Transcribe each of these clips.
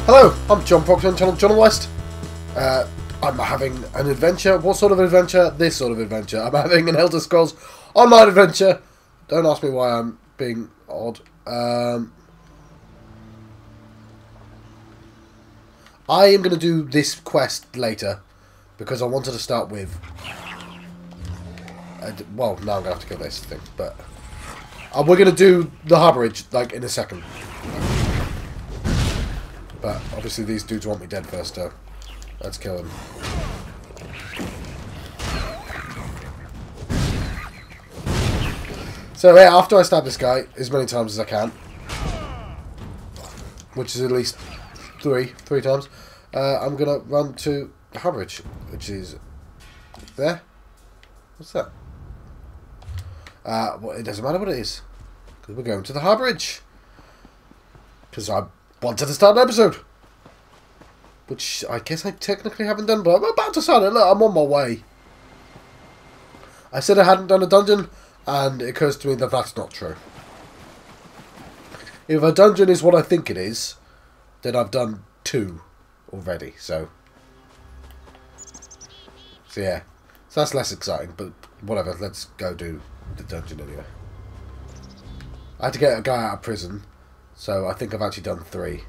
Hello, I'm John Proctor on channel John West. I'm having an adventure. What sort of adventure? This sort of adventure. I'm having an Elder Scrolls Online adventure. Don't ask me why I'm being odd. I am going to do this quest later because I wanted to start with. Well, now I'm going to have to kill this thing, but we're going to do the harborage like in a second. But obviously these dudes want me dead first, so let's kill them. So yeah, after I stab this guy as many times as I can, which is at least three times, I'm gonna run to the harborage, which is there. What's that? Well, it doesn't matter what it is, because we're going to the harborage. Because I wanted to start an episode, which I guess I technically haven't done, but I'm about to start it. Look, I'm on my way. I said I hadn't done a dungeon, and it occurs to me that that's not true. If a dungeon is what I think it is, then I've done 2 already, so yeah. So that's less exciting, but whatever, let's go do the dungeon anyway. I had to get a guy out of prison, so I think I've actually done 3.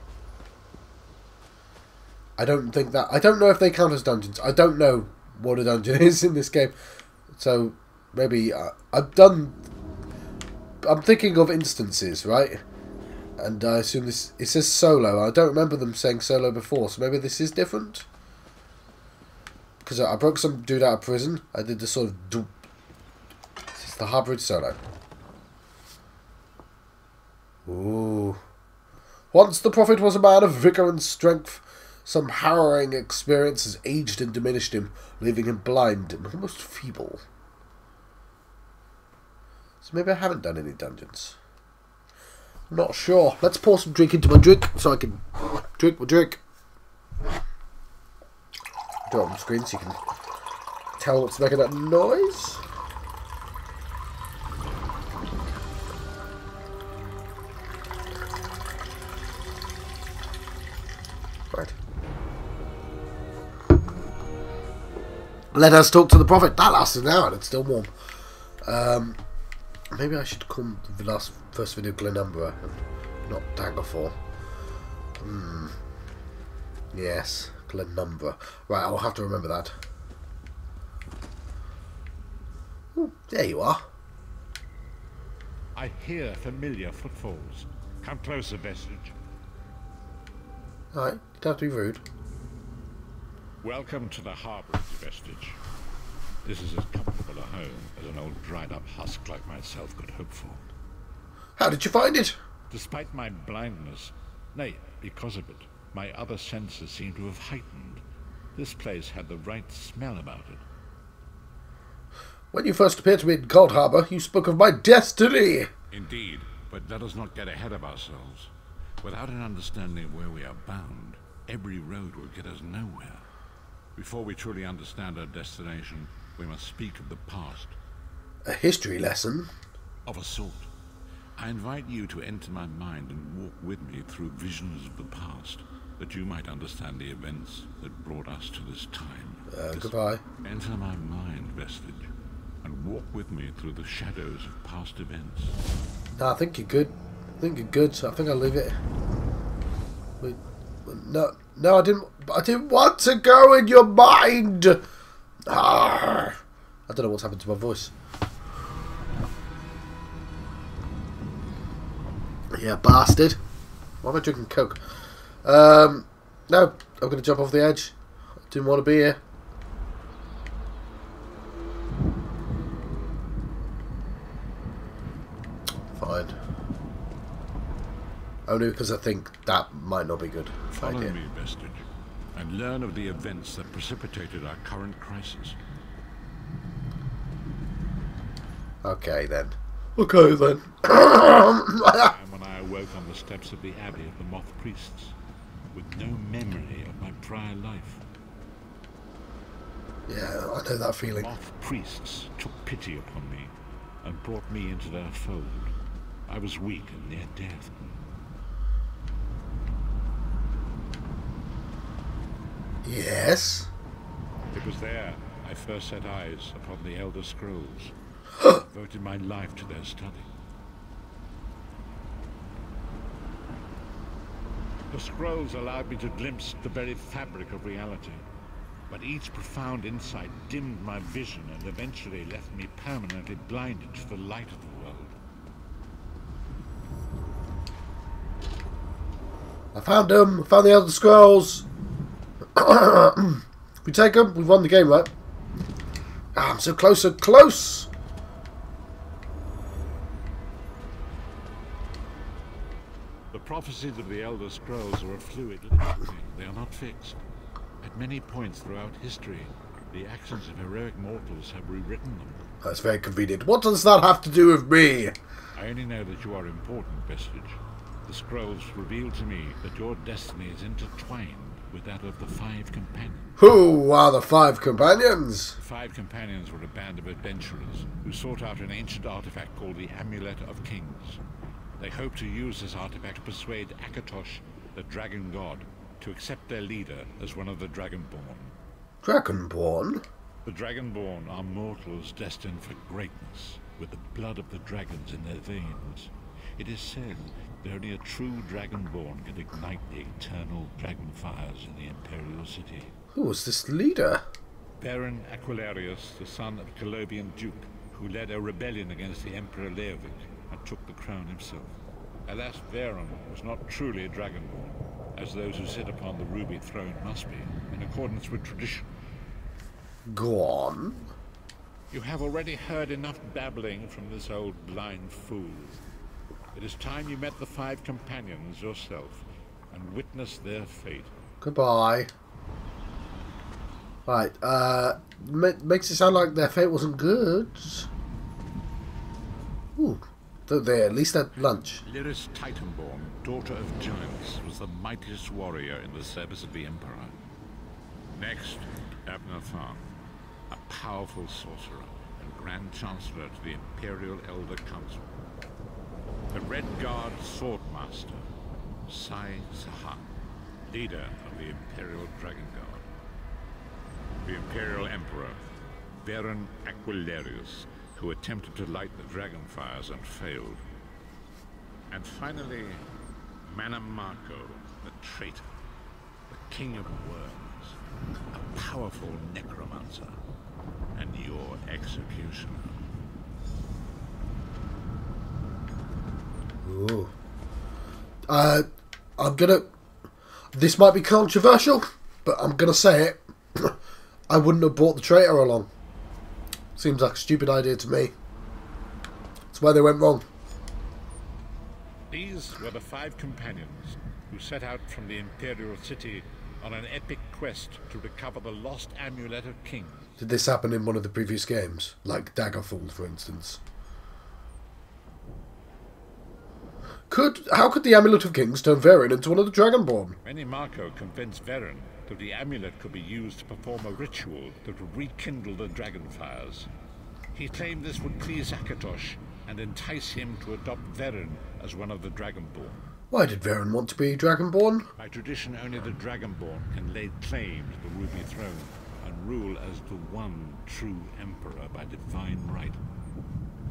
I don't know if they count as dungeons. I don't know what a dungeon is in this game. So maybe I'm thinking of instances, right? And I assume it says solo. I don't remember them saying solo before, so maybe this is different. Because I broke some dude out of prison. I did the sort of it's the harborage solo. Ooh. Once the prophet was a man of vigour and strength. Some harrowing experience has aged and diminished him, leaving him blind and almost feeble. So maybe I haven't done any dungeons. I'm not sure. Let's pour some drink into my drink so I can drink my drink. Do it on the screen so you can tell what's making that noise. Right. Let us talk to the prophet. That lasted an hour and it's still warm. Maybe I should call the first video Glenumbra and not Daggerfall. Yes, Glenumbra. Right, I'll have to remember that. Ooh, there you are. I hear familiar footfalls. Come closer, Vestige. Alright, you don't have to be rude. Welcome to the harborage, Vestige. This is as comfortable a home as an old dried-up husk like myself could hope for. How did you find it? Despite my blindness, nay, because of it, my other senses seem to have heightened. This place had the right smell about it. When you first appeared to me in Cold Harbour, you spoke of my destiny! Indeed, but let us not get ahead of ourselves. Without an understanding of where we are bound, every road will get us nowhere. Before we truly understand our destination, we must speak of the past. A history lesson? Of a sort. I invite you to enter my mind and walk with me through visions of the past, that you might understand the events that brought us to this time. Goodbye. Enter my mind, Vestige, and walk with me through the shadows of past events. No, I think you're good. I think you're good, so I think I'll leave it. Wait, no, I didn't want to go in your mind! Arrgh. I don't know what's happened to my voice. Yeah, bastard. Why am I drinking Coke? No, I'm going to jump off the edge. I didn't want to be here. Fine. Only because I think that might not be good. Follow me, Vestige, and learn of the events that precipitated our current crisis. Okay then. Okay then. And when I awoke on the steps of the Abbey of the Moth Priests, with no memory of my prior life. Yeah, I know that feeling. Moth Priests took pity upon me and brought me into their fold. I was weak and near death. Yes? It was there I first set eyes upon the Elder Scrolls, devoted my life to their study. The scrolls allowed me to glimpse the very fabric of reality, but each profound insight dimmed my vision and eventually left me permanently blinded to the light of the world. I found them. I found the Elder Scrolls. We take them. We've won the game, right? Ah, I'm so close, so close. The prophecies of the Elder Scrolls are a fluid living thing. They are not fixed. At many points throughout history, the actions of heroic mortals have rewritten them. That's very convenient. What does that have to do with me? I only know that you are important, Vestige. The scrolls reveal to me that your destiny is intertwined with that of the Five Companions. Who are the Five Companions? The Five Companions were a band of adventurers who sought out an ancient artifact called the Amulet of Kings. They hoped to use this artifact to persuade Akatosh, the Dragon God, to accept their leader as one of the Dragonborn. Dragonborn? The Dragonborn are mortals destined for greatness, with the blood of the dragons in their veins. It is said that only a true Dragonborn can ignite the eternal dragon fires in the Imperial City. Who was this leader? Baron Aquilarius, the son of Colovian Duke, who led a rebellion against the Emperor Leovic and took the crown himself. Alas, Baron was not truly a Dragonborn, as those who sit upon the ruby throne must be, in accordance with tradition. Go on. You have already heard enough babbling from this old blind fool. It is time you met the Five Companions yourself and witnessed their fate. Goodbye. Right, makes it sound like their fate wasn't good. Ooh, they at least had lunch. Lyris Titanborn, daughter of giants, was the mightiest warrior in the service of the Emperor. Next, Abner Tharn, a powerful sorcerer and Grand Chancellor to the Imperial Elder Council. The Red Guard Swordmaster, Sai Sahan, leader of the Imperial Dragon Guard. The Imperial Emperor, Baron Aquilarius, who attempted to light the dragon fires and failed. And finally, Manamarco, the traitor, the King of Worms, a powerful necromancer, and your executioner. Ooh. I'm gonna... This might be controversial, but I'm gonna say it. I wouldn't have brought the traitor along. Seems like a stupid idea to me. That's where they went wrong. These were the Five Companions who set out from the Imperial City on an epic quest to recover the lost Amulet of Kings. Did this happen in one of the previous games? Like Daggerfall, for instance? How could the Amulet of Kings turn Varen into one of the Dragonborn? Manamarco convinced Varen that the amulet could be used to perform a ritual that would rekindle the dragon fires. He claimed this would please Akatosh and entice him to adopt Varen as one of the Dragonborn. Why did Varen want to be Dragonborn? By tradition, only the Dragonborn can lay claim to the Ruby Throne and rule as the one true Emperor by divine right.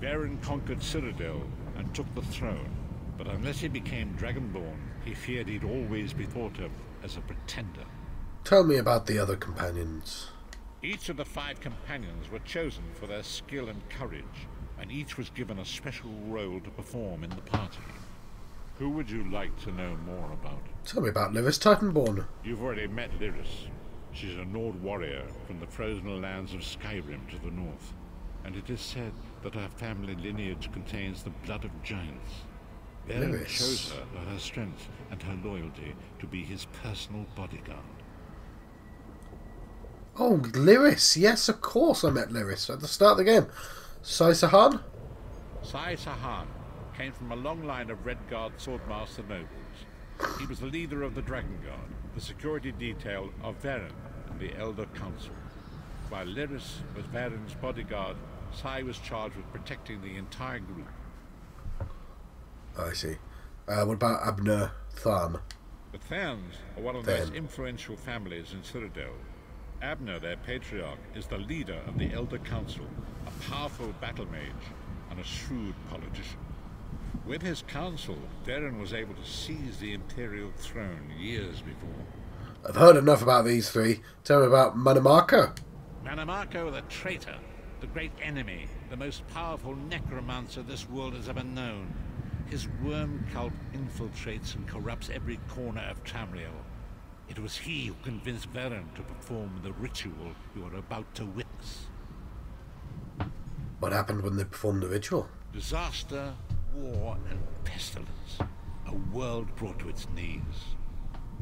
Varen conquered Cyrodiil and took the throne, but unless he became Dragonborn, he feared he'd always be thought of as a pretender. Tell me about the other companions. Each of the Five Companions were chosen for their skill and courage, and each was given a special role to perform in the party. Who would you like to know more about? Tell me about Lyris Titanborn. You've already met Lyris. She's a Nord warrior from the frozen lands of Skyrim to the north, and it is said that her family lineage contains the blood of giants. Varen chose her for her strength and her loyalty to be his personal bodyguard. Oh, Lyris. Yes, of course I met Lyris at the start of the game. Sai Sahan? Sai Sahan came from a long line of Red Guard swordmaster nobles. He was the leader of the Dragon Guard, the security detail of Varen and the Elder Council. While Lyris was Varen's bodyguard, Sai was charged with protecting the entire group. I see. What about Abner Tharn? The Therns are one of the most influential families in Citadel. Abner, their patriarch, is the leader of the Elder Council, a powerful battle mage and a shrewd politician. With his council, Darren was able to seize the Imperial throne years before. I've heard enough about these three. Tell me about Manamako. Manamako the traitor, the great enemy, the most powerful necromancer this world has ever known. His worm cult infiltrates and corrupts every corner of Tamriel. It was he who convinced Varen to perform the ritual you are about to witness. What happened when they performed the ritual? Disaster, war, and pestilence. A world brought to its knees.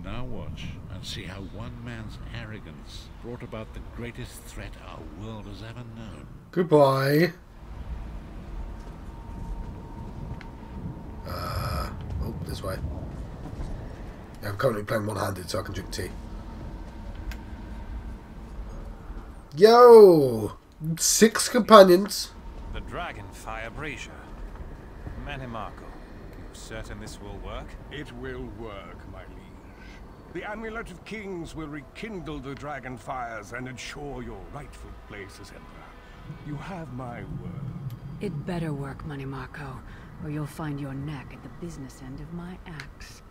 Now watch and see how one man's arrogance brought about the greatest threat our world has ever known. Goodbye. Oh, this way. Yeah, I'm currently playing one-handed so I can drink tea. Yo! 6 companions. The Dragonfire Brazier. Manamako, you certain this will work? It will work, my liege. The Amulet of Kings will rekindle the dragon fires and ensure your rightful place as Emperor. You have my word. It better work, Manamako, or you'll find your neck at the business end of my axe.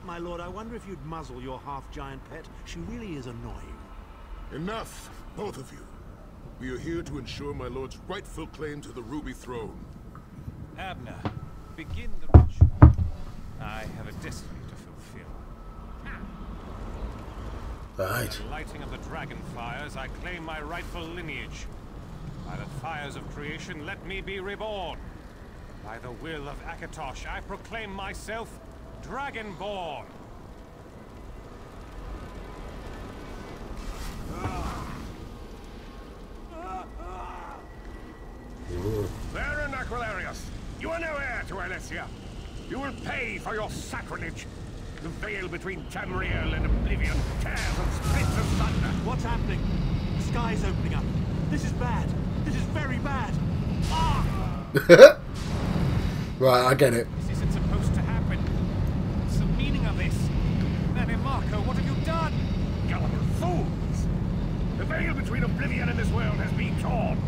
My lord, I wonder if you'd muzzle your half-giant pet. She really is annoying. Enough, both of you. We are here to ensure my lord's rightful claim to the Ruby Throne. Abner, begin the ritual. I have a destiny to fulfill. Right. By the lighting of the dragon fires, I claim my rightful lineage. By the fires of creation, let me be reborn. By the will of Akatosh, I proclaim myself Dragonborn. Baron Aquilarius, you are no heir to Alessia. You will pay for your sacrilege. The veil between Tamriel and Oblivion tears and splits asunder. What's happening? The sky's opening up. This is bad. This is very bad. Ah! Right, I get it. This isn't supposed to happen. What's the meaning of this? Manamako, what have you done? Gullible fools! The veil between Oblivion and this world has been torn.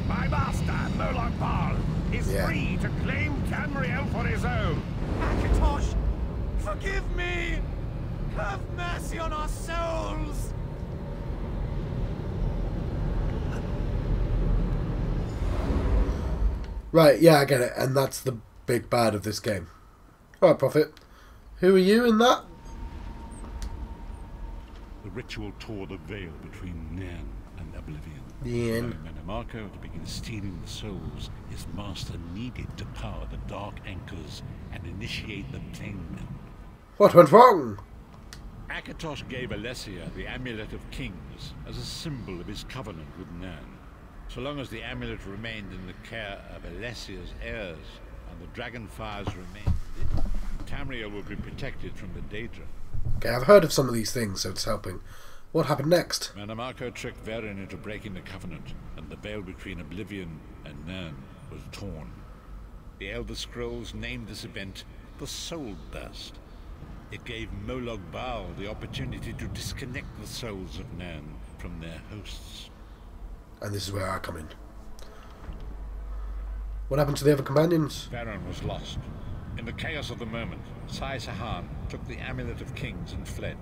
My master, Moloch Baal, is free to claim Tamriel for his own. Akatosh, forgive me! Have mercy on our souls! Right, yeah, I get it. And that's the big bad of this game. Alright, Prophet. Who are you in that? The ritual tore the veil between Nan and Oblivion. Nan. Manamako to begin stealing the souls his master needed to power the dark anchors and initiate the Plainmen. What went wrong? Akatosh gave Alessia the Amulet of Kings as a symbol of his covenant with Nan. So long as the amulet remained in the care of Alessia's heirs and the Dragonfires remained lit, Tamriel would be protected from the Daedric. Okay, I've heard of some of these things, so it's helping. What happened next? Manamako tricked Varen into breaking the covenant, and the veil between Oblivion and Nan was torn. The Elder Scrolls named this event the Soul Burst. It gave Moloch Baal the opportunity to disconnect the souls of Nan from their hosts. And this is where I come in. What happened to the other companions? Varen was lost. In the chaos of the moment, Sai Sahan took the Amulet of Kings and fled.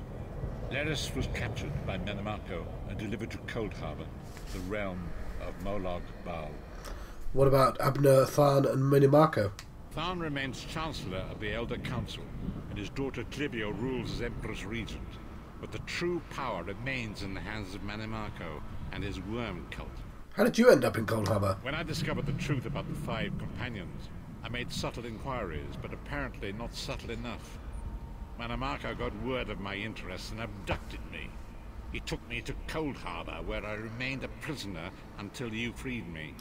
Lyris was captured by Manamako and delivered to Cold Harbor, the realm of Moloch Baal. What about Abner, Tharn, and Manamako? Tharn remains Chancellor of the Elder Council, and his daughter Clivio rules as Empress Regent. But the true power remains in the hands of Manamako and his worm cult. How did you end up in Cold Harbor? When I discovered the truth about the 5 companions, I made subtle inquiries, but apparently not subtle enough. Manamako got word of my interests and abducted me. He took me to Cold Harbor, where I remained a prisoner until you freed me.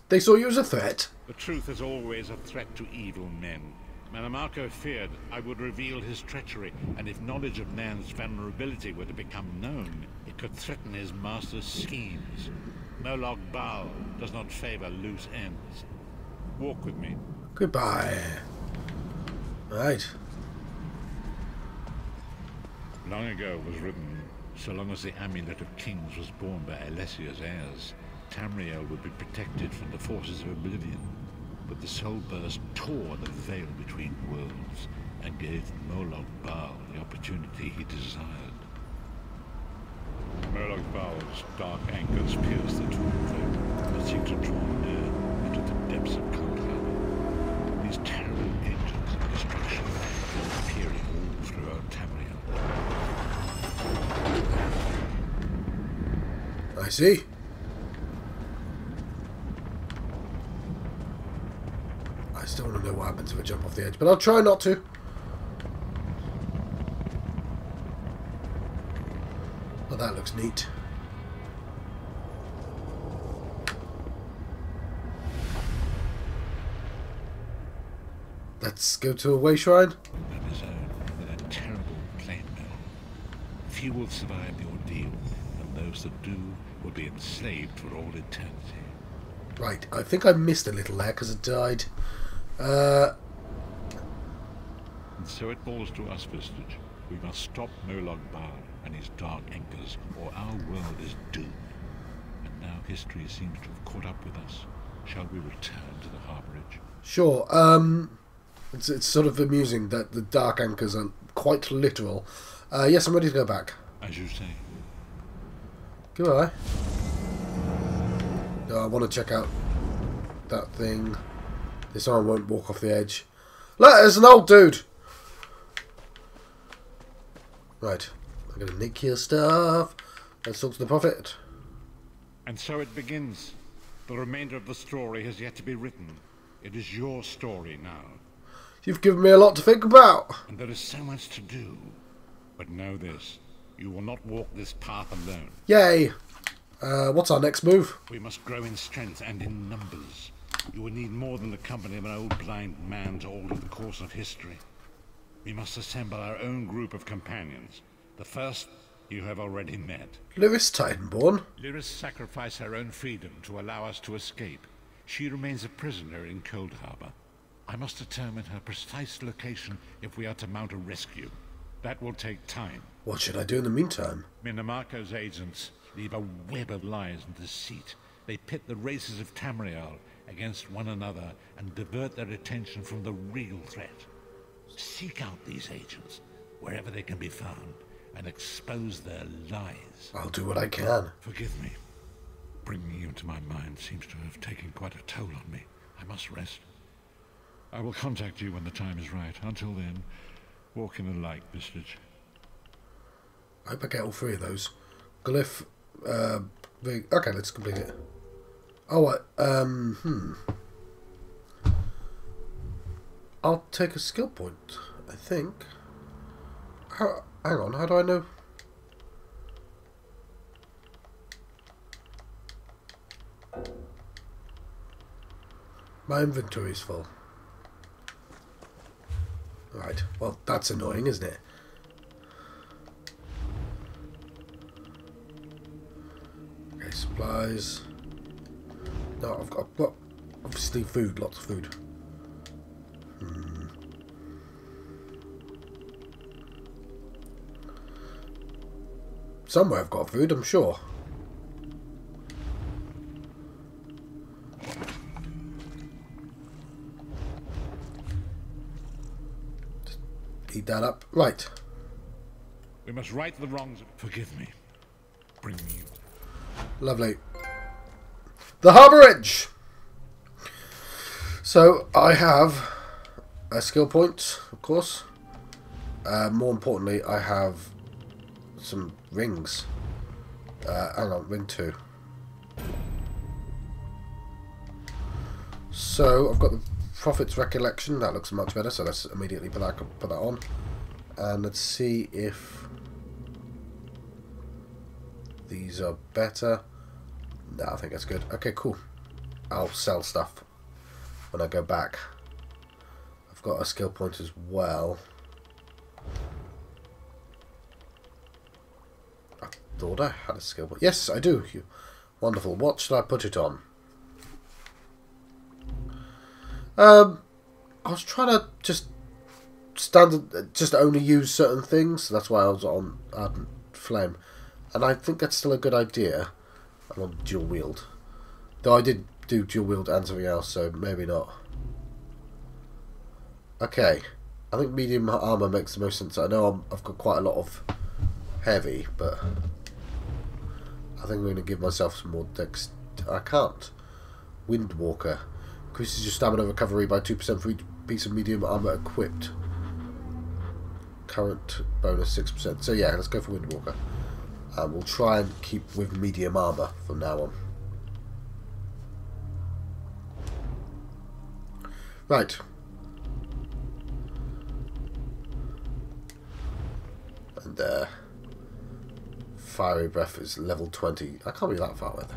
They saw you as a threat? The truth is always a threat to evil men. Manamako feared I would reveal his treachery, and if knowledge of Nan's vulnerability were to become known, it could threaten his master's schemes. Moloch Baal does not favor loose ends. Walk with me. Goodbye. Right. Long ago was written, so long as the amulet of kings was borne by Alessia's heirs, Tamriel would be protected from the forces of oblivion. But the soul burst tore the veil between worlds and gave Moloch Baal the opportunity he desired. Moloch Baal's dark anchors pierced the twin veil and seemed to draw near into the depths of Cold Harbor. These terrible engines of destruction were appearing all throughout Tamriel. I see. I still want to know what happens if I jump off the edge, but I'll try not to. Oh, that looks neat. Let's go to a way shrine. On his own, in a terrible plain mill. Few will survive the ordeal, and those that do will be enslaved for all eternity. Right, I think I missed a little there because I died. And so it falls to us, Vistage. We must stop Moloch Baal and his dark anchors, or our world is doomed. And now history seems to have caught up with us. Shall we return to the harborage? Sure. It's sort of amusing that the dark anchors are quite literal. Yes, I'm ready to go back. As you say. Goodbye. No, I want to check out that thing. This arm won't walk off the edge. Look, there's an old dude. Right, I'm going to nick your stuff. Let's talk to the prophet. And so it begins. The remainder of the story has yet to be written. It is your story now. You've given me a lot to think about. And there is so much to do. But know this. You will not walk this path alone. Yay. What's our next move? We must grow in strength and in numbers. You will need more than the company of an old blind man to alter the course of history. We must assemble our own group of companions. The first you have already met. Lyris Titanborn. Lyris sacrificed her own freedom to allow us to escape. She remains a prisoner in Cold Harbor. I must determine her precise location if we are to mount a rescue. That will take time. What should I do in the meantime? Minamarco's agents leave a web of lies and deceit. They pit the races of Tamriel against one another and divert their attention from the real threat. Seek out these agents, wherever they can be found, and expose their lies. I'll do what I can. Forgive me. Bringing you into my mind seems to have taken quite a toll on me. I must rest. I will contact you when the time is right. Until then, walk in the light, Vistage. I hope I get all three of those. Glyph, okay, let's complete it. Oh, I'll take a skill point, I think. Hang on, how do I know? My inventory's full. Right, well, that's annoying, isn't it? Okay, supplies. No, I've got obviously food, lots of food. Somewhere I've got food, I'm sure. Just eat that up. Right. We must right the wrongs. Forgive me. Bring you. Lovely. The harborage! So, I have a skill point, of course. More importantly, I have some rings. Hang on, ring 2. So, I've got the Prophet's Recollection. That looks much better, so let's immediately put that on. And let's see if these are better. No, I think that's good. Okay, cool. I'll sell stuff when I go back. I've got a skill point as well. I thought I had a skill point. Yes, I do. Wonderful. What should I put it on? I was trying to just standard just only use certain things. So that's why I was on Ardent Flame. And I think that's still a good idea. I'm on dual wield. Though I did do dual wield and something else, so maybe not. Okay. I think medium armour makes the most sense. I know I've got quite a lot of heavy, but I think I'm going to give myself some more dex. I can't. Windwalker. Increases your stamina recovery by 2% for each piece of medium armour equipped. Current bonus 6%. So yeah, let's go for Windwalker. We'll try and keep with medium armour from now on. Right. And Fiery Breath is level 20. I can't be that far with.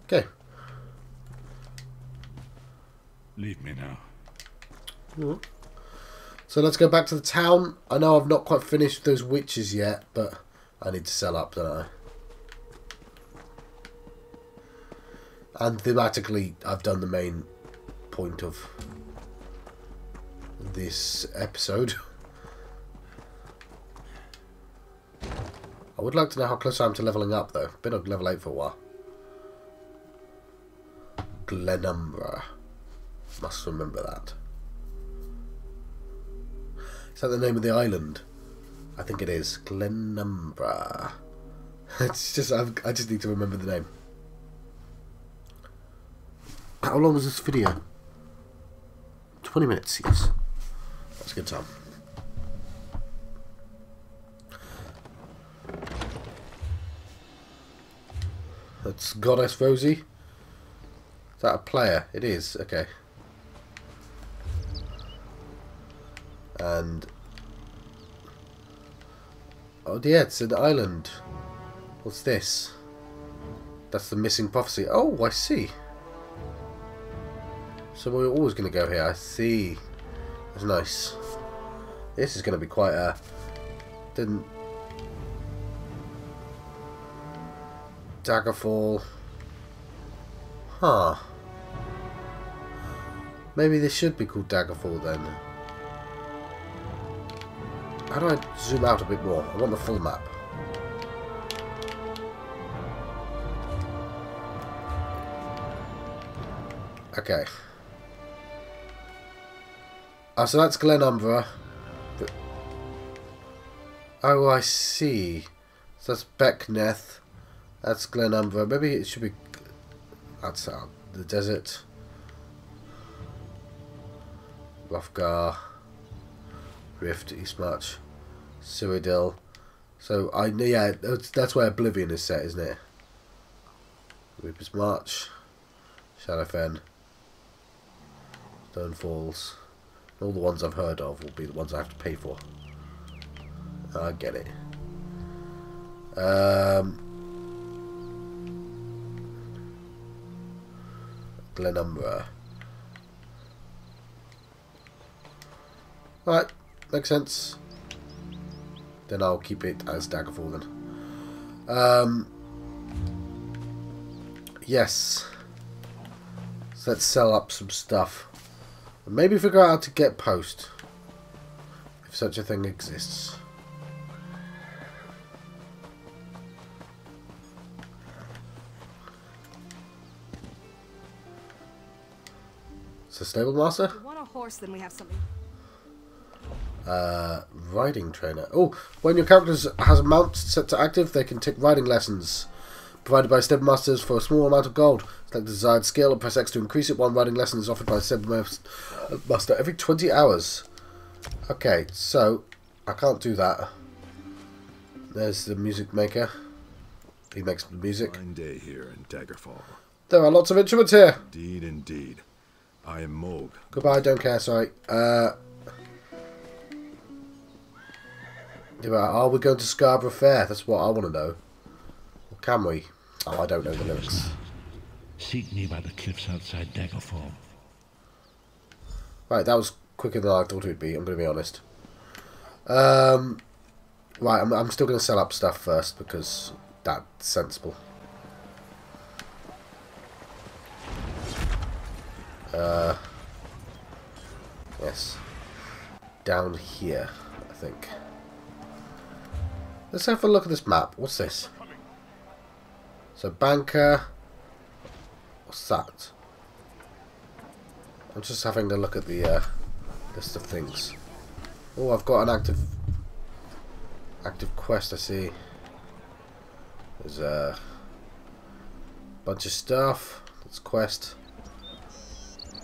Okay. Leave me now. Mm-hmm. So let's go back to the town. I know I've not quite finished those witches yet, but I need to sell up, don't I? And thematically, I've done the main point of this episode. I would like to know how close I am to leveling up, though. Been on level 8 for a while. Glenumbra. Must remember that. Is that the name of the island? I think it is. Glenumbra. It's just, I just need to remember the name. How long was this video? 20 minutes, yes. That's a good time. That's Goddess Rosie. Is that a player? It is, okay. And oh yeah, it's an island. What's this? That's the missing prophecy. Oh, I see. So we're always going to go here. I see. That's nice. This is going to be quite a... Daggerfall. Huh. Maybe this should be called Daggerfall then. How do I zoom out a bit more? I want the full map. Okay. So that's Glenumbra. Oh, I see. So that's Beckneth. That's Glenumbra. Maybe it should be... That's the desert. Roughgar. Rift, Eastmarch. Cyrodiil. So, yeah, that's where Oblivion is set, isn't it? Reaper's March. Shadowfen. Stonefalls. All the ones I've heard of will be the ones I have to pay for. I get it. Glenumbra. Right, makes sense. Then I'll keep it as Daggerfall then. Yes. So let's sell up some stuff. And maybe figure out how to get post. If such a thing exists. So stable master? If you want a horse, then we have something. Riding trainer. Oh, when your character has a mount set to active, they can take riding lessons. Provided by stable masters for a small amount of gold. Select the desired skill and press X to increase it. One riding lesson is offered by a stable master every 20 hours. Okay, so I can't do that. There's the music maker. He makes the music. Fine day here in Daggerfall. There are lots of instruments here. Indeed, indeed. I am Moog. Goodbye, don't care, sorry. Are we going to Scarborough Fair? That's what I want to know. Or can we? Oh, I don't know the lyrics. Seek me by the cliffs outside Daggerfall. Right, that was quicker than I thought it would be, I'm going to be honest. Right, I'm still going to sell up stuff first, because that's sensible. Yes. down here, I think. Let's have a look at this map. What's this? So, banker. What's that? I'm just having a look at the list of things. Oh, I've got an active quest, I see. There's a bunch of stuff. There's quest.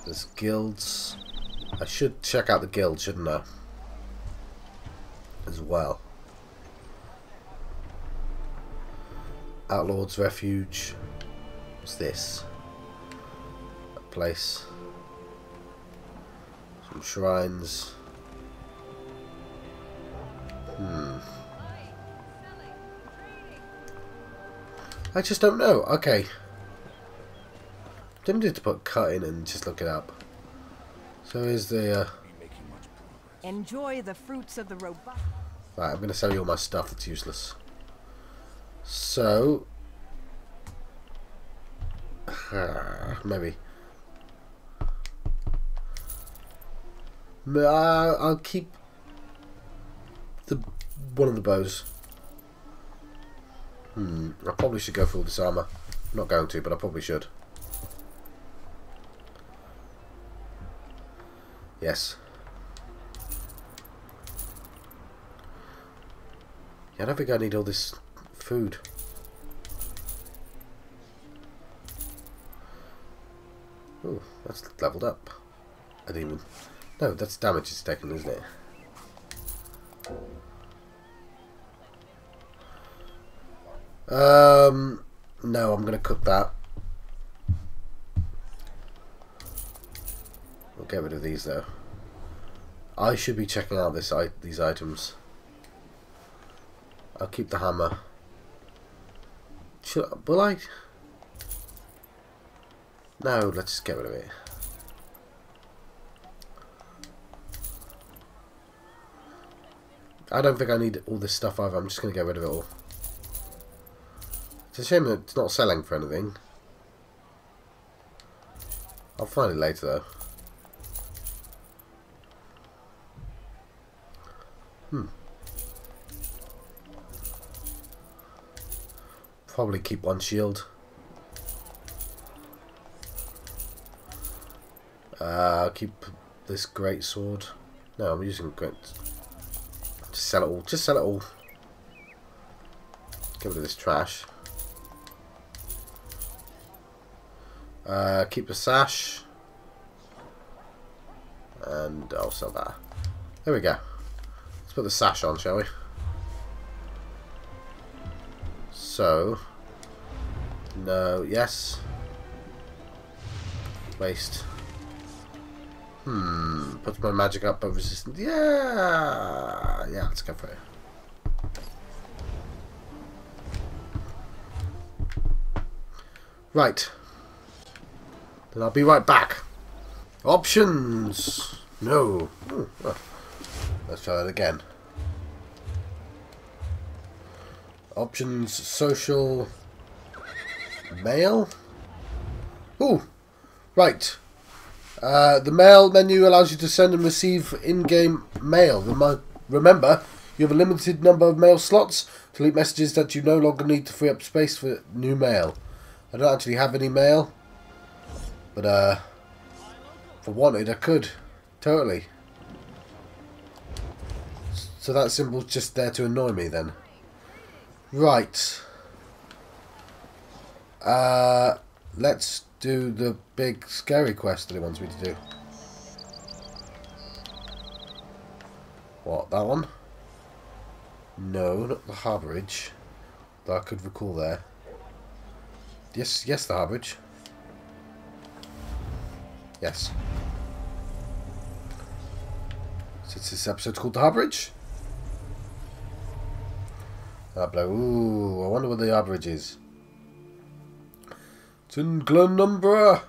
There's guilds. I should check out the guild, shouldn't I? As well. Outlaw's Refuge. What's this? A place. Some shrines. I just don't know. Okay. I'm tempted to put cut in and just look it up. So here's the Enjoy the fruits of the robust. right, I'm gonna sell you all my stuff that's useless. So maybe I'll keep one of the bows. I probably should go for all this armor. I'm not going to, but I probably should. Yes. Yeah, I don't think I need all this food. Oh, that's leveled up. I didn't even... No, that's damage it's taken, isn't it? No, I'm going to cook that. We'll get rid of these though. I should be checking out these items. I'll keep the hammer. Will I? No, let's just get rid of it. I don't think I need all this stuff either. I'm just going to get rid of it all. It's a shame that it's not selling for anything. I'll find it later though. Probably keep one shield. I'll keep this great sword. No, I'm using great. Just sell it all. Just sell it all. Get rid of this trash. Keep the sash. And I'll sell that. There we go. Let's put the sash on, shall we? So, no, yes. Waste. Puts my magic up of resistance. Yeah, let's go for it. Right. Then I'll be right back. Options. No. Oh. Let's try that again. Options, social, mail. Ooh, right. The mail menu allows you to send and receive in-game mail. Remember, you have a limited number of mail slots. Delete messages that you no longer need to free up space for new mail. I don't actually have any mail, but if I wanted, I could. Totally. So that symbol's just there to annoy me then. Right. Let's do the big scary quest that it wants me to do. What, that one? No, not the harborage. That I could recall there. Yes, the harborage. Yes. So this episode's called the harborage. Ooh, I wonder what the harborage is. It's in Glenumbra.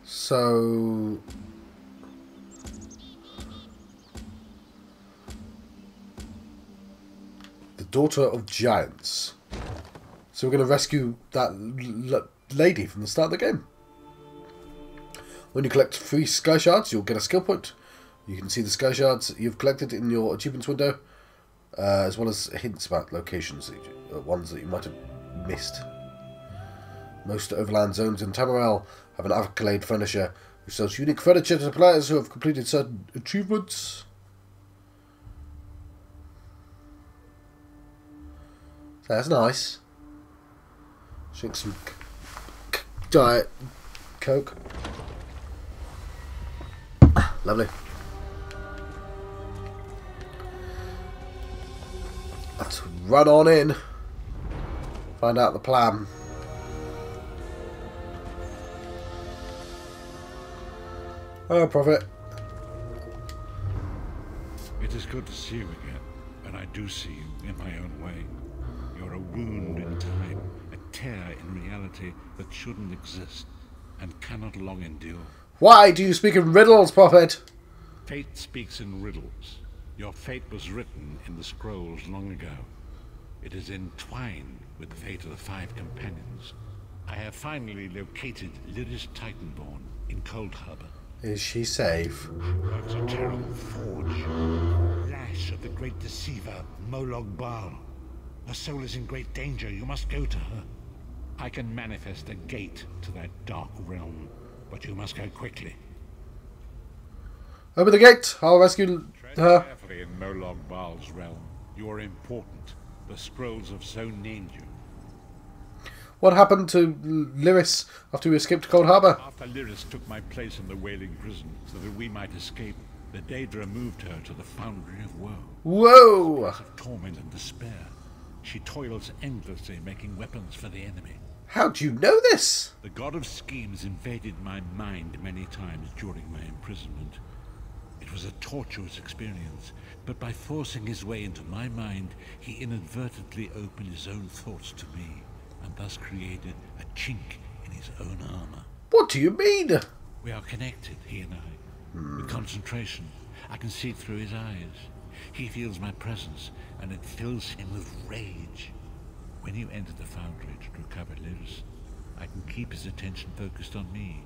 So the daughter of giants. So we're going to rescue that lady from the start of the game. When you collect 3 sky shards, you'll get a skill point. You can see the sky shards you've collected in your achievements window, as well as hints about locations, ones that you might have missed. Most overland zones in Tamriel have an accolade furnisher who sells unique furniture to players who have completed certain achievements. So that's nice. Drink some Diet Coke. Lovely. Let's run on in. Find out the plan. Oh, Prophet. It is good to see you again, and I do see you in my own way. You're a wound in time, a tear in reality that shouldn't exist and cannot long endure. Why do you speak in riddles, Prophet? Fate speaks in riddles. Your fate was written in the scrolls long ago. It is entwined with the fate of the 5 companions. I have finally located Lyris Titanborn in Cold Harbor. Is she safe? Works a terrible forge. Lash of the great deceiver, Molog Baal. Her soul is in great danger. You must go to her. I can manifest a gate to that dark realm, but you must go quickly. Open the gate. I'll rescue Tread her. carefully in Molog Baal's realm. You are important. The scrolls have so named you. What happened to Lyris after we escaped Cold Harbor? After Lyris took my place in the Wailing Prison so that we might escape, the Daedra moved her to the Foundry of Woe. Whoa! Of torment and despair. She toils endlessly making weapons for the enemy. How do you know this? The god of schemes invaded my mind many times during my imprisonment. It was a tortuous experience, but by forcing his way into my mind, he inadvertently opened his own thoughts to me, and thus created a chink in his own armor. What do you mean? We are connected, he and I. With concentration, I can see through his eyes. He feels my presence, and it fills him with rage. When you enter the Foundry to recover Lyris, I can keep his attention focused on me.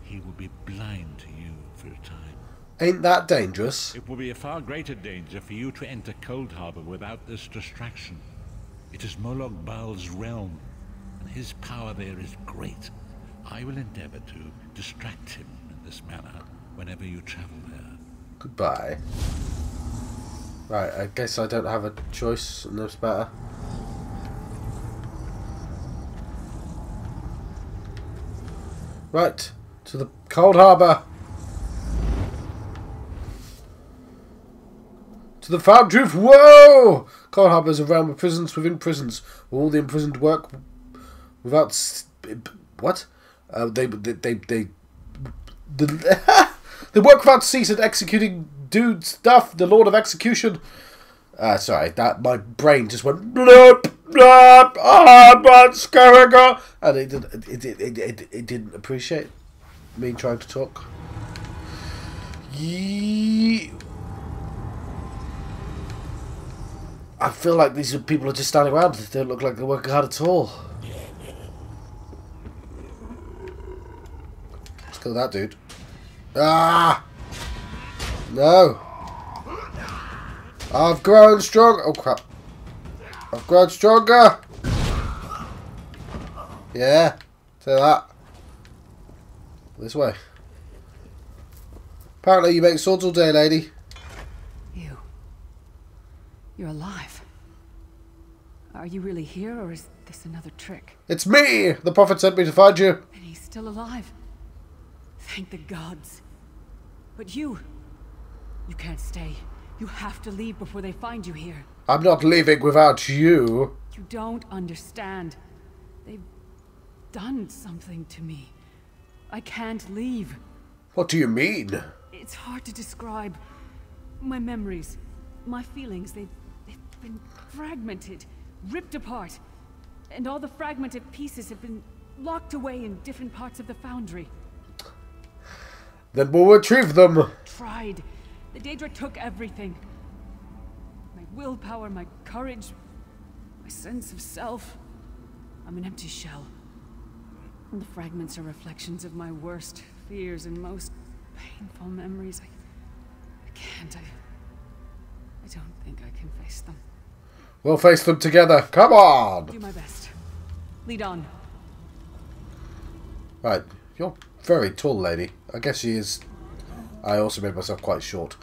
He will be blind to you for a time. Ain't that dangerous? It will be a far greater danger for you to enter Cold Harbor without this distraction. It is Molog Baal's realm, and his power there is great. I will endeavor to distract him in this manner whenever you travel there. Goodbye. Right, I guess I don't have a choice in this matter. Right, to the Cold Harbor. To the Foundry of Woe! Cold Harbor is a realm of prisons within prisons, where all the imprisoned work without... What? They work without cease at executing dude stuff, the Lord of Execution. Sorry, that my brain just went blurp, blurp, what's going on? And it didn't appreciate me trying to talk. I feel like these people are just standing around. They don't look like they're working hard at all. Let's kill that dude. Ah! No! I've grown strong. Oh crap! I've grown stronger. Yeah, say that. This way. Apparently, you make swords all day, lady. You're alive. Are you really here, or is this another trick? It's me! The Prophet sent me to find you. And he's still alive. Thank the gods. But you can't stay. You have to leave before they find you here. I'm not leaving without you. You don't understand. They've done something to me. I can't leave. What do you mean? It's hard to describe. My memories, my feelings, they've been fragmented, ripped apart. And all the fragmented pieces have been locked away in different parts of the Foundry. Then we'll retrieve them. Tried. The Daedric took everything. My willpower, my courage, my sense of self. I'm an empty shell. And the fragments are reflections of my worst fears and most painful memories. I can't. I don't think I can face them. We'll face them together. Come on! Do my best. Lead on. Right. You're very tall, lady. I guess she is. I also made myself quite short.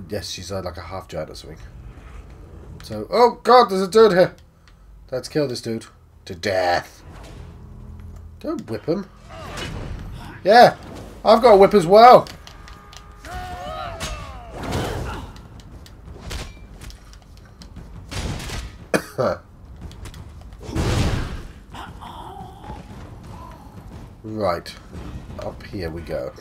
Yes, she's like a half giant or something. So, oh god, there's a dude here. Let's kill this dude. To death. Don't whip him. Yeah, I've got a whip as well. Right. Up here we go.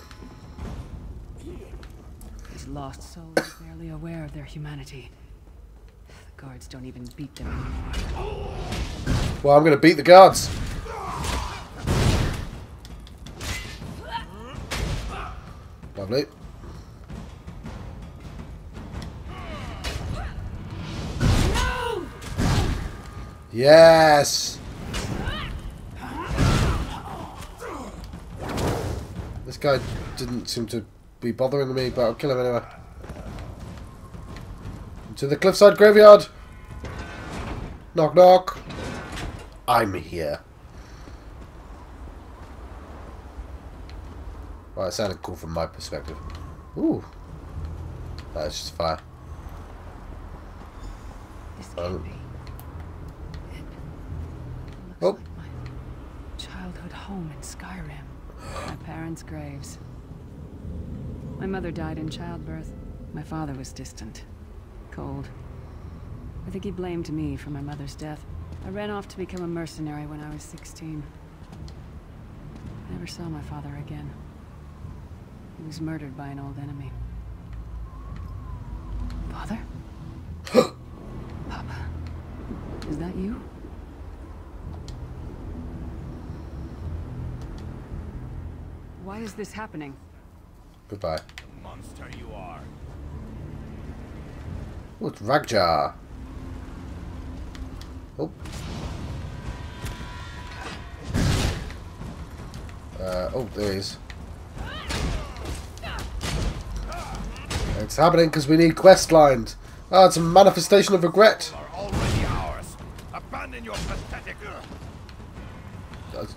These lost souls are barely aware of their humanity. The guards don't even beat them anymore. Well, I'm going to beat the guards. Lovely. Yes! This guy didn't seem to be bothering me, but I'll kill him anyway. To the cliffside graveyard! Knock knock! I'm here. Well, it sounded cool from my perspective. Ooh. That's just fire. This can't be. It looks like my childhood home in Skyrim. My parents' graves. My mother died in childbirth. My father was distant. Cold. I think he blamed me for my mother's death. I ran off to become a mercenary when I was 16. I never saw my father again. He was murdered by an old enemy. Father? Papa? Is that you? Why is this happening? Goodbye. Monster you are. Oh, it's Ragjar. Oh. Oh, there he is. It's happening because we need quest lines. Ah, it's a manifestation of regret. Are already ours. Abandon your pathetic.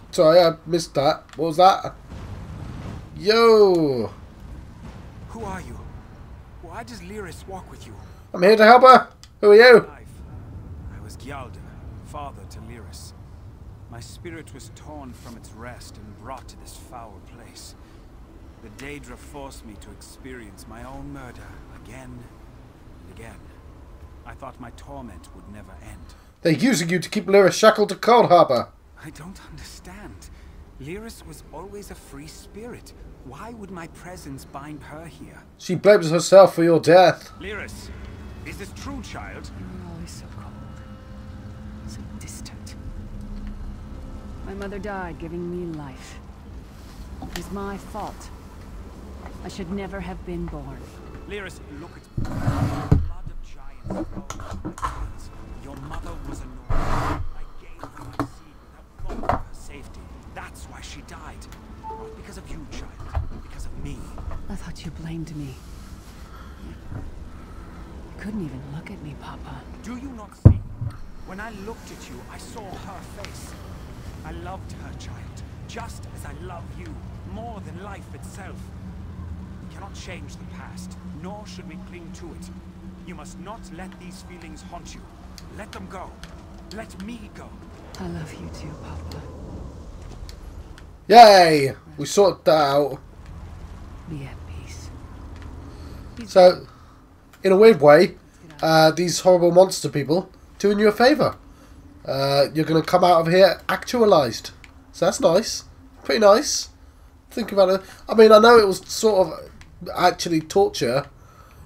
Sorry, I missed that. What was that? Yo! Who are you? Why does Lyris walk with you? I'm here to help her. Who are you? Life. I was Gyalda, father to Lyris. My spirit was torn from its rest and brought to this foul place. The Daedra forced me to experience my own murder again and again. I thought my torment would never end. They're using you to keep Lyris shackled to Cold Harbor. I don't understand. Lyris was always a free spirit. Why would my presence bind her here? She blames herself for your death. Lyris, is this true, child? You were always so cold. So distant. My mother died giving me life. It was my fault. I should never have been born. Lyris, look at blood of giants flowing from my veins. Your mother was a Norse. I gave her my seed without thought of her safety. That's why she died. Not because of you, child. Because of me. I thought you blamed me. You couldn't even look at me, Papa. Do you not see? When I looked at you, I saw her face. I loved her, child. Just as I love you. More than life itself. We cannot change the past, nor should we cling to it. You must not let these feelings haunt you. Let them go. Let me go. I love you too, Papa. Yay! We sorted that out. Be at peace. So, in a weird way, these horrible monster people doing you a favour. You're going to come out of here actualised. So that's nice. Pretty nice. Think about it. I mean, I know it was sort of actually torture.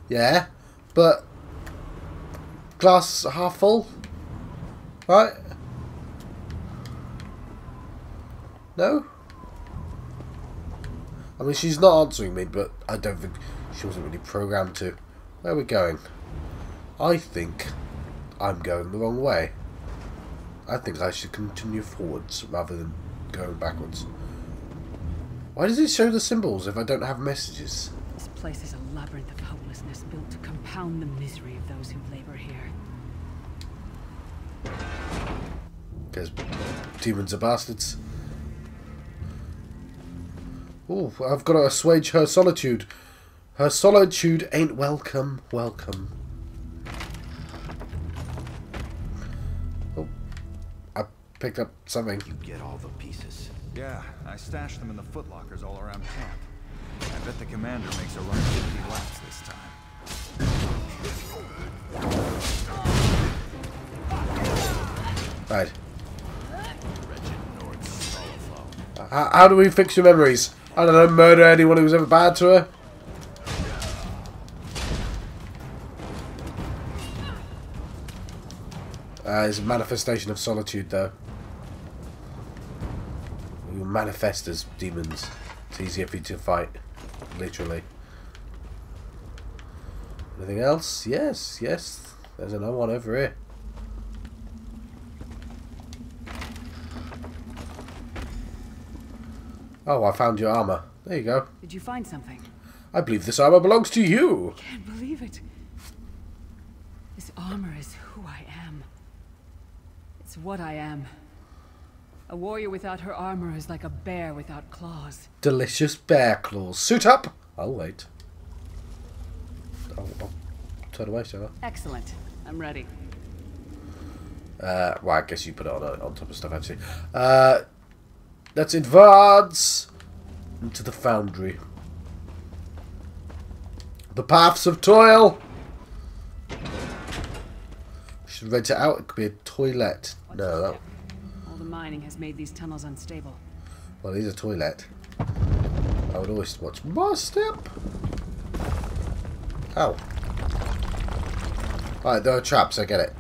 Yeah. But glass half full. Right? No? I mean, she's not answering me, but I don't think she wasn't really programmed to. Where are we going? I think I'm going the wrong way. I think I should continue forwards rather than going backwards. Why does it show the symbols if I don't have messages? This place is a labyrinth of hopelessness built to compound the misery of those who labor here. Because demons are bastards. Oh, I've got to assuage her solitude. Her solitude ain't welcome. Welcome. Oh, I picked up something. You get all the pieces. Yeah, I stashed them in the footlockers all around camp. I bet the commander makes a run 50 laps this time. Right. How do we fix your memories? I don't know, murder anyone who was ever bad to her? It's a manifestation of solitude, though. You manifest as demons. It's easier for you to fight, literally. Anything else? Yes, yes. There's another one over here. Oh, I found your armor. There you go. Did you find something? I believe this armor belongs to you. Can't believe it. This armor is who I am. It's what I am. A warrior without her armor is like a bear without claws. Delicious bear claws. Suit up. I'll wait. I'll turn away, shall I? Excellent. I'm ready. Well, I guess you put it on top of stuff, actually. Let's advance into the foundry. The paths of toil. Should rent it out. It could be a toilet. No, that. All the mining has made these tunnels unstable. Well, it is a toilet. I would always watch my step. Ow. Right, there are traps. I get it.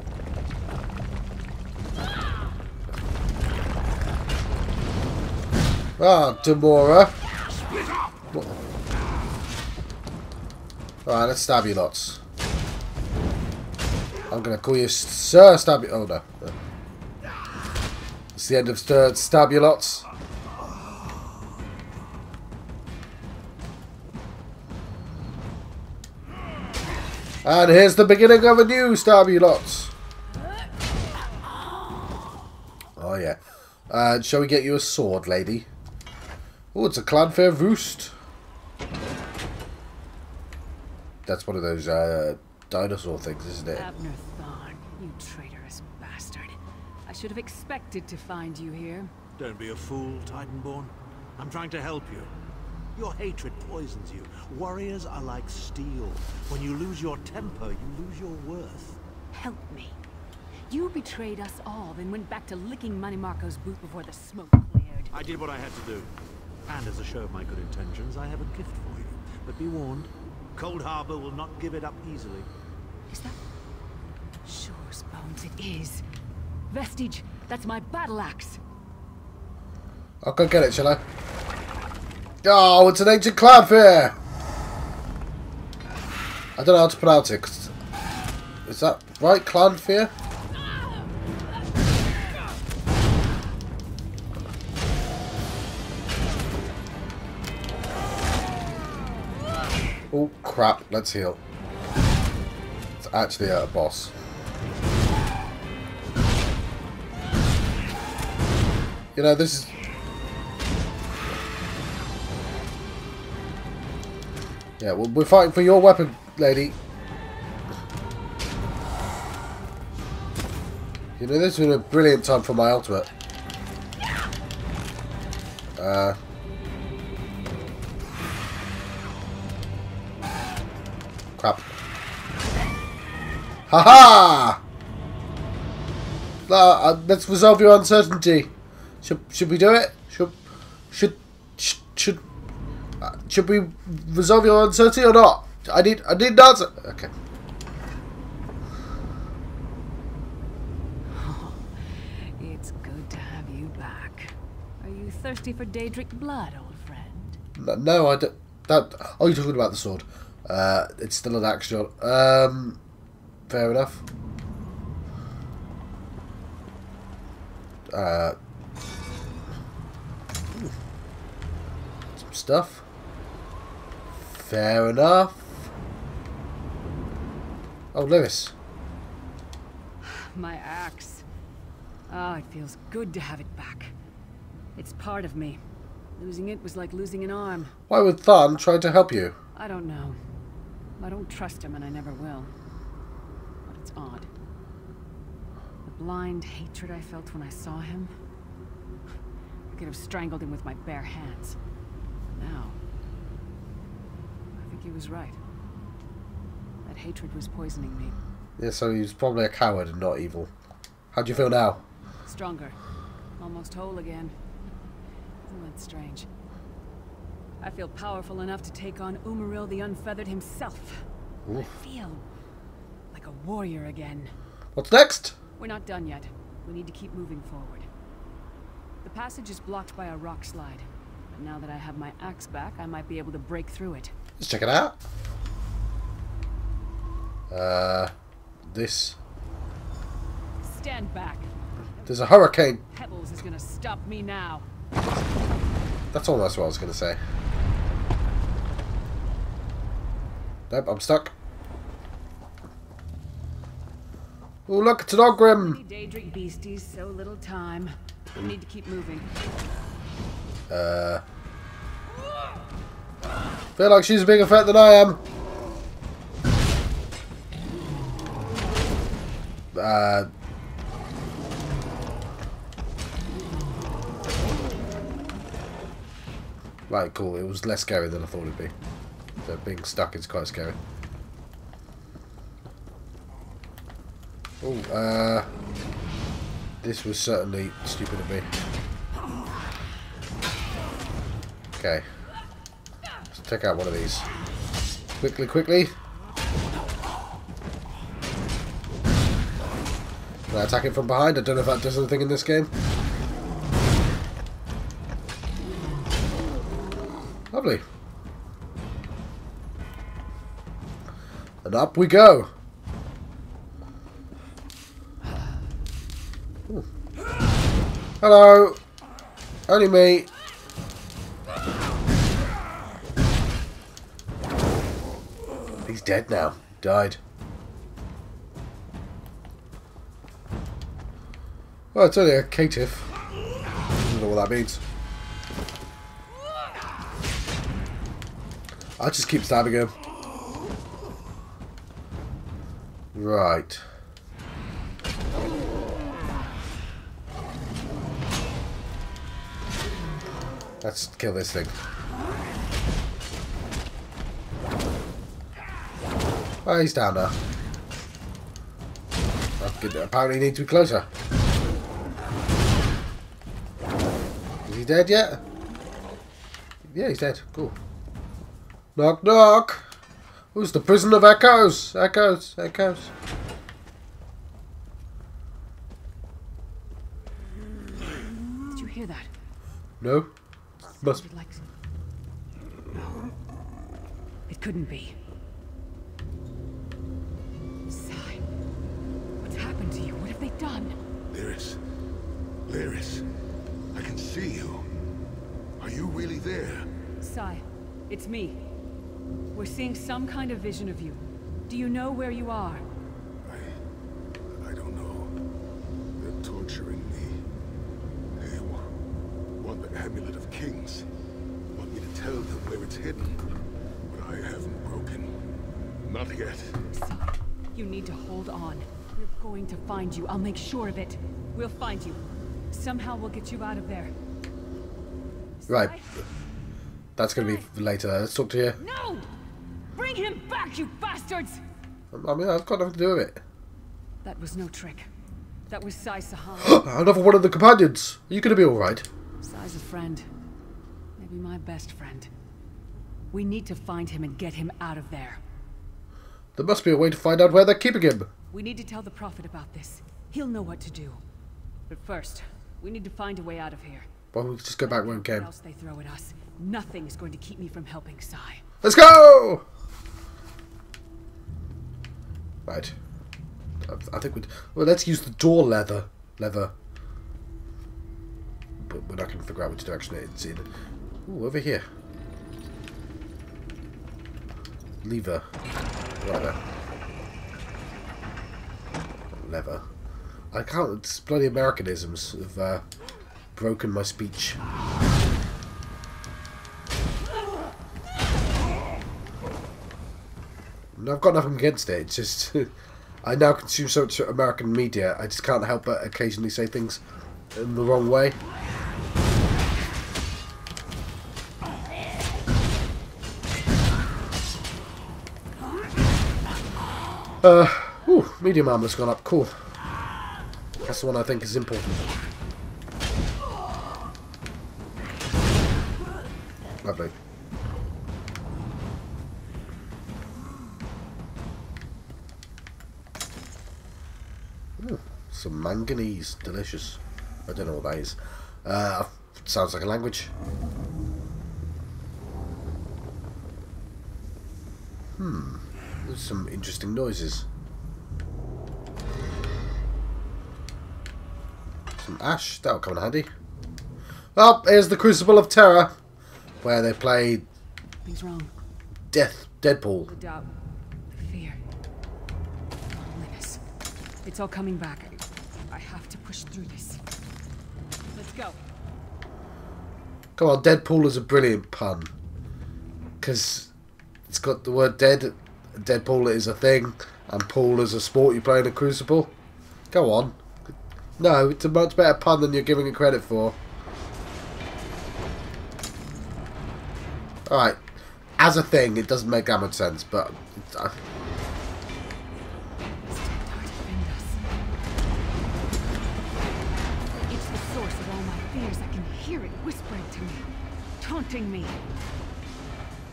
Ah, Demora. Alright, let's stab you lots. I'm gonna call you Sir Stab you. Oh no. It's the end of Stab you lots. And here's the beginning of a new Stab you lots. Oh yeah. Shall we get you a sword, lady? Oh, it's a Clanfair Roost. That's one of those dinosaur things, isn't it? Abner Thorn, you traitorous bastard. I should have expected to find you here. Don't be a fool, Titanborn. I'm trying to help you. Your hatred poisons you. Warriors are like steel. When you lose your temper, you lose your worth. Help me. You betrayed us all, then went back to licking Manny Marco's boot before the smoke cleared. I did what I had to do. And as a show of my good intentions, I have a gift for you. But be warned, Cold Harbor will not give it up easily. Is that... Sure as bones it is. Vestige, that's my battle axe. I'll go get it, shall I? Oh, it's an ancient Clanfair! I don't know how to pronounce it. Is that right, Clanfair? Oh crap, let's heal. It's actually a boss. You know, this is... Yeah, well, we're fighting for your weapon, lady. You know, this has been a brilliant time for my ultimate. Crap. Haha! Let's resolve your uncertainty. Should we do it? Should we resolve your uncertainty or not? I need an answer. Okay. Oh, it's good to have you back. Are you thirsty for Daedric blood, old friend? No, I don't. Oh, you're talking about the sword. It's still an action. Fair enough. stuff. Fair enough. Oh, Lyris. My axe. Ah, it feels good to have it back. It's part of me. Losing it was like losing an arm. Why would Tharn try to help you? I don't know. I don't trust him and I never will. But it's odd. The blind hatred I felt when I saw him. I could have strangled him with my bare hands. Now, I think he was right. That hatred was poisoning me. Yeah, so he was probably a coward and not evil. How do you feel now? Stronger. Almost whole again. Isn't that strange? I feel powerful enough to take on Umaril the Unfeathered himself. Ooh. I feel like a warrior again. What's next? We're not done yet. We need to keep moving forward. The passage is blocked by a rock slide. But now that I have my axe back, I might be able to break through it. Let's check it out. This. Stand back. There's a hurricane. Pebbles is gonna stop me now. That's almost what I was going to say. Nope, I'm stuck. Oh, look, it's an Ogrim. Daedric beasties, so little time. We need to keep moving. Feel like she's a bigger threat than I am. Right, cool. It was less scary than I thought it'd be. So being stuck is quite scary. Oh, this was certainly stupid of me. Okay. Let's take out one of these. Quickly, quickly. Can I attack it from behind? I don't know if that does anything in this game. Lovely. And up we go. Ooh. Hello. Only me. He's dead now. Died. Well, it's only a caitiff. I don't know what that means. I'll just keep stabbing him. Right. Let's kill this thing. Oh, he's down now. Apparently need to be closer. Is he dead yet? Yeah, he's dead. Cool. Knock, knock. Who's the prison of echoes? Echoes, echoes. Did you hear that? No. Must. Like... No. It couldn't be. Sai, what's happened to you? What have they done? Lyris. Lyris. I can see you. Are you really there? Sai, it's me. We're seeing some kind of vision of you. Do you know where you are? I don't know. They're torturing me. They want the Amulet of Kings. Want me to tell them where it's hidden. But I haven't broken. Not yet. Sai, you need to hold on. We're going to find you. I'll make sure of it. We'll find you. Somehow we'll get you out of there. Right. Sai? That's going to be later. Let's talk to you. No! Bring him back, you bastards! I mean, I've got nothing to do with it. That was no trick. That was Sai Sahan. Another one of the companions. Are you going to be alright? Sai's a friend. Maybe my best friend. We need to find him and get him out of there. There must be a way to find out where they're keeping him. We need to tell the Prophet about this. He'll know what to do. But first, we need to find a way out of here. Well, we'll just go back where we came. What else they throw at us, nothing is going to keep me from helping Sai. Let's go! Right. I think we'd... Well, let's use the door lever. But when I can figure out which direction it's in. Ooh, over here. Lever. Whatever. Lever. I can't. It's bloody Americanisms have broken my speech. And I've got nothing against it. It's just I now consume so much American media. I just can't help but occasionally say things in the wrong way. Medium armor's gone up. Cool. That's the one I think is important. Lovely. Ooh, some manganese. Delicious. I don't know what that is. Sounds like a language. There's some interesting noises. Some ash, that'll come in handy. Oh, here's the Crucible of Terror, where they play Something's wrong. Deadpool. The doubt, the fear, loneliness. It's all coming back. I have to push through this. Let's go. Come on, Deadpool is a brilliant pun. Because it's got the word dead. Deadpool is a thing, and pool is a sport you play in a Crucible. Go on. No, it's a much better pun than you're giving it credit for. Alright. As a thing, it doesn't make that much sense, but... It's the source of all my fears. I can hear it whispering to me, taunting me.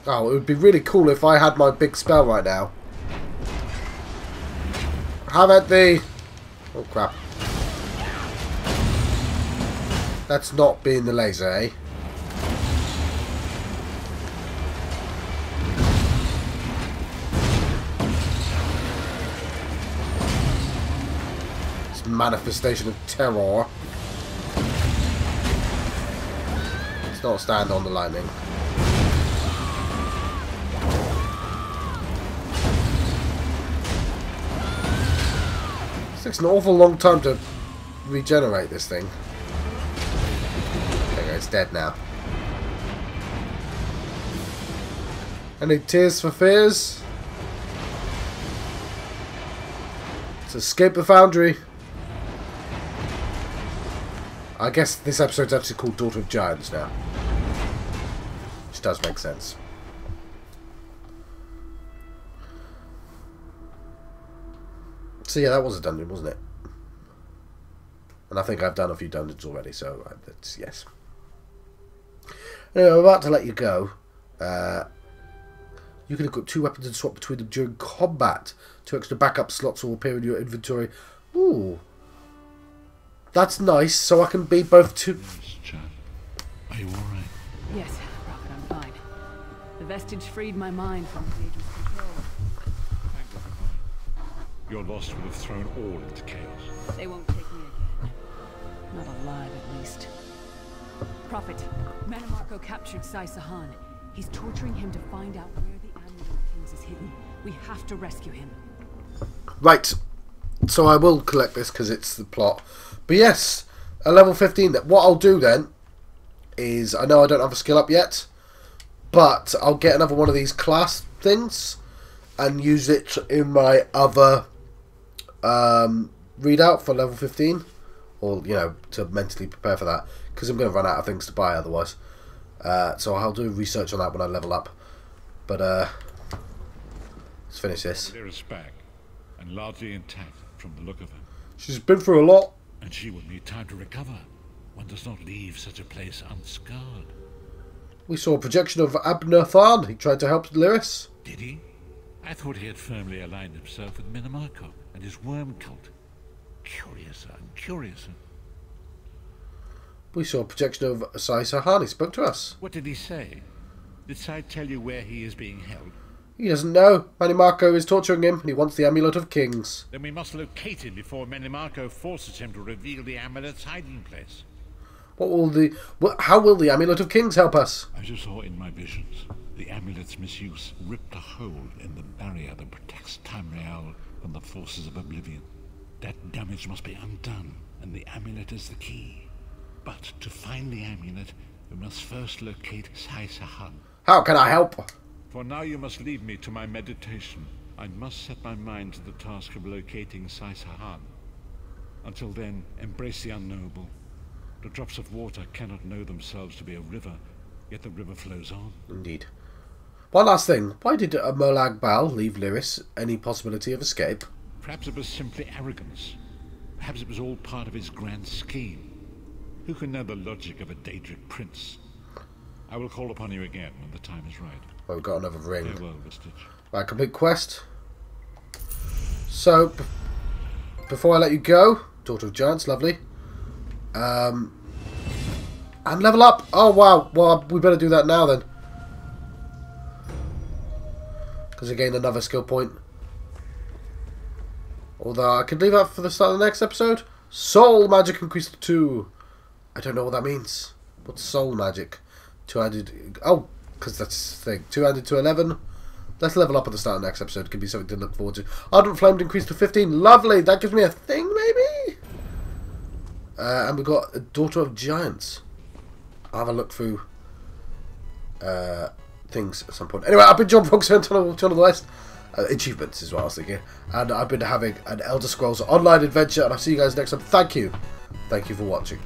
Oh, it would be really cool if I had my big spell right now. Have at the... Oh, crap. That's not being the laser, eh? It's a manifestation of terror. It's not stand on the lightning. It takes an awful long time to regenerate this thing. It's dead now. Any tears for fears? Let's escape the foundry. I guess this episode's actually called Daughter of Giants now. Which does make sense. So yeah, that was a dungeon, wasn't it? And I think I've done a few dungeons already, so that's yes. Anyway, I'm about to let you go. You can equip 2 weapons and swap between them during combat. 2 extra backup slots will appear in your inventory. Ooh. That's nice, so I can be both two... Are you alright? Yes, Prophet, I'm fine. The vestige freed my mind from Daedric's control. Thank God. Your loss would have thrown all into chaos. They won't take me again. Not alive, at least. Prophet, Manimarco captured Sai-Sahan. He's torturing him to find out where the Amulet of Kings is hidden. We have to rescue him. Right. So I will collect this because it's the plot. But yes, a level 15. What I'll do then is, I know I don't have a skill up yet, but I'll get another one of these class things and use it in my other readout for level 15. Or, you know, to mentally prepare for that. Because I'm going to run out of things to buy otherwise. So I'll do research on that when I level up. But, let's finish this. Lyris back, and largely intact from the look of her. She's been through a lot. And she would need time to recover. One does not leave such a place unscarred. We saw a projection of Abner Tharn. He tried to help Lyris. Did he? I thought he had firmly aligned himself with Minimarco and his worm cult. Curiouser and curiouser. We saw a projection of Sai-Sahan. He spoke to us. What did he say? Did Sai tell you where he is being held? He doesn't know. Manimarco is torturing him, and he wants the Amulet of Kings. Then we must locate him before Minimarco forces him to reveal the amulet's hiding place. How will the Amulet of Kings help us? I just saw in my visions. The amulet's misuse ripped a hole in the barrier that protects Tamriel from the forces of oblivion. That damage must be undone, and the amulet is the key. But to find the amulet, we must first locate Sai-Sahan. How can I help? For now you must leave me to my meditation. I must set my mind to the task of locating Sai-Sahan. Until then, embrace the unknowable. The drops of water cannot know themselves to be a river, yet the river flows on. Indeed. One last thing. Why did Molag Bal leave Lyris any possibility of escape? Perhaps it was simply arrogance. Perhaps it was all part of his grand scheme. Who can know the logic of a Daedric prince? I will call upon you again when the time is right. Well, we've got another ring. Farewell, Vistage. Right, complete quest. So, before I let you go, Daughter of Giants, lovely. And level up. Oh, wow. Well, we better do that now then. Because I gained another skill point. Although I could leave that for the start of the next episode. Soul magic increased to 2. I don't know what that means. What's soul magic? 2-handed. Oh, because that's the thing. 2-handed to 11. Let's level up at the start of the next episode. Could be something to look forward to. Ardent Flame increased to 15. Lovely. That gives me a thing, maybe? And we've got a Daughter of Giants. I'll have a look through things at some point. Anyway, I've been John Foxen, Tunnel of the West. Achievements is what I was thinking. And I've been having an Elder Scrolls Online adventure. And I'll see you guys next time. Thank you. Thank you for watching.